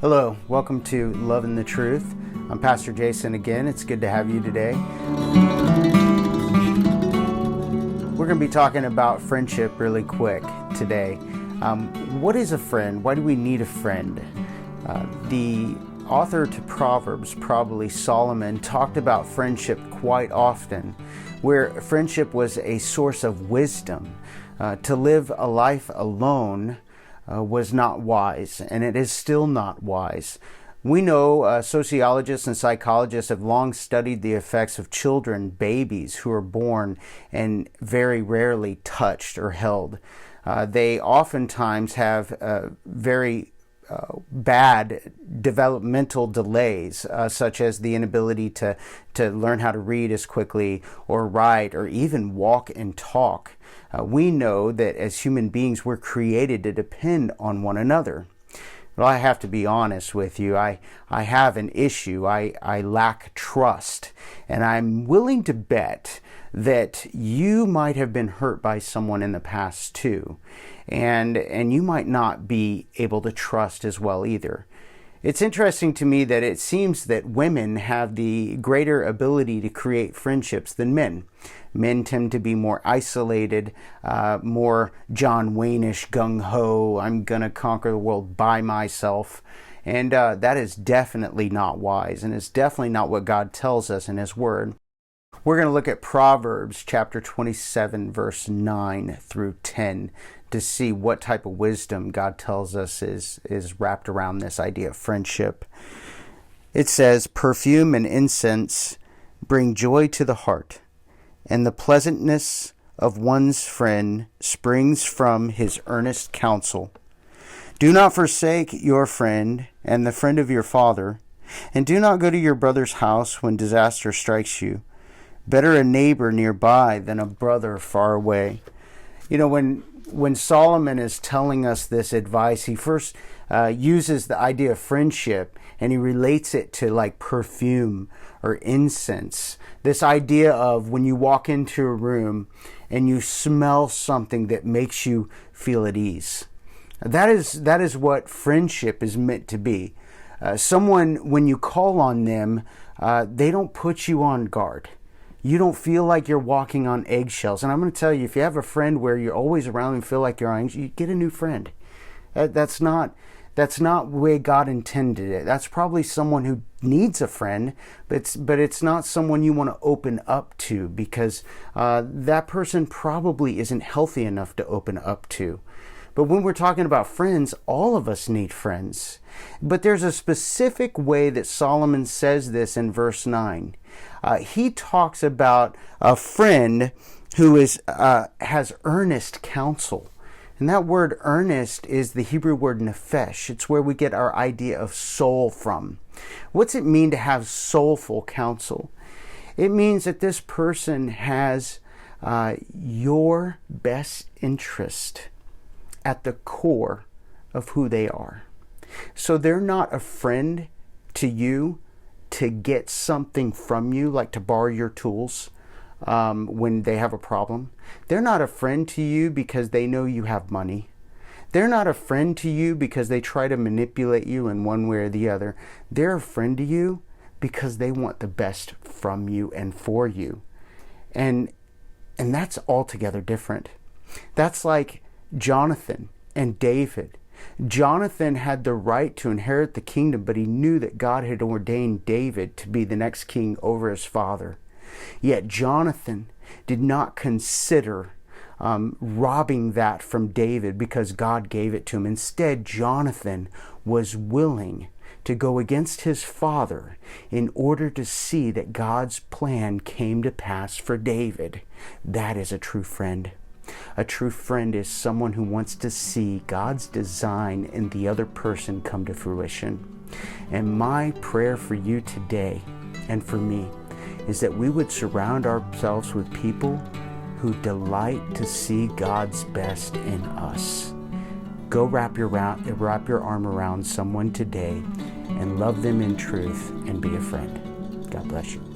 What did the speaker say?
Hello, welcome to Loving the Truth. I'm Pastor Jason again. It's good to have you today. We're going to be talking about friendship really quick today. What is a friend? Why do we need a friend? The author to Proverbs, probably Solomon, talked about friendship quite often, where friendship was a source of wisdom. To live a life alone was not wise, and it is still not wise. We know sociologists and psychologists have long studied the effects of children, babies who are born and very rarely touched or held. They oftentimes have very bad developmental delays, such as the inability to learn how to read as quickly or write or even walk and talk. We know that as human beings, we're created to depend on one another. Well, I have to be honest with you. I have an issue. I lack trust. And I'm willing to bet that you might have been hurt by someone in the past too. And you might not be able to trust as well either. It's interesting to me that it seems that women have the greater ability to create friendships than men. Men tend to be more isolated, more John Wayne-ish, gung-ho, I'm going to conquer the world by myself. And that is definitely not wise, and it's definitely not what God tells us in His Word. We're going to look at Proverbs chapter 27, verse 9 through 10 to see what type of wisdom God tells us is wrapped around this idea of friendship. It says, "Perfume and incense bring joy to the heart, and the pleasantness of one's friend springs from his earnest counsel. Do not forsake your friend and the friend of your father, and do not go to your brother's house when disaster strikes you. Better a neighbor nearby than a brother far away." You know, when Solomon is telling us this advice, he first uses the idea of friendship, and he relates it to like perfume or incense. This idea of when you walk into a room and you smell something that makes you feel at ease. That is what friendship is meant to be. Someone, when you call on them, they don't put you on guard. You don't feel like you're walking on eggshells. And I'm going to tell you, if you have a friend where you're always around and feel like you're on eggshells, you get a new friend. That's not the way God intended it. That's probably someone who needs a friend, but it's not someone you want to open up to, because that person probably isn't healthy enough to open up to. But when we're talking about friends, all of us need friends. But there's a specific way that Solomon says this in verse 9. He talks about a friend who has earnest counsel. And that word earnest is the Hebrew word nephesh. It's where we get our idea of soul from. What's it mean to have soulful counsel? It means that this person has your best interest at the core of who they are. So they're not a friend to you to get something from you, like to borrow your tools when they have a problem. They're not a friend to you because they know you have money. They're not a friend to you because they try to manipulate you in one way or the other. They're a friend to you because they want the best from you and for you. And that's altogether different. That's like Jonathan and David. Jonathan had the right to inherit the kingdom, but he knew that God had ordained David to be the next king over his father. Yet Jonathan did not consider robbing that from David because God gave it to him. Instead, Jonathan was willing to go against his father in order to see that God's plan came to pass for David. That is a true friend. A true friend is someone who wants to see God's design in the other person come to fruition. And my prayer for you today and for me is that we would surround ourselves with people who delight to see God's best in us. Go wrap your arm around someone today and love them in truth and be a friend. God bless you.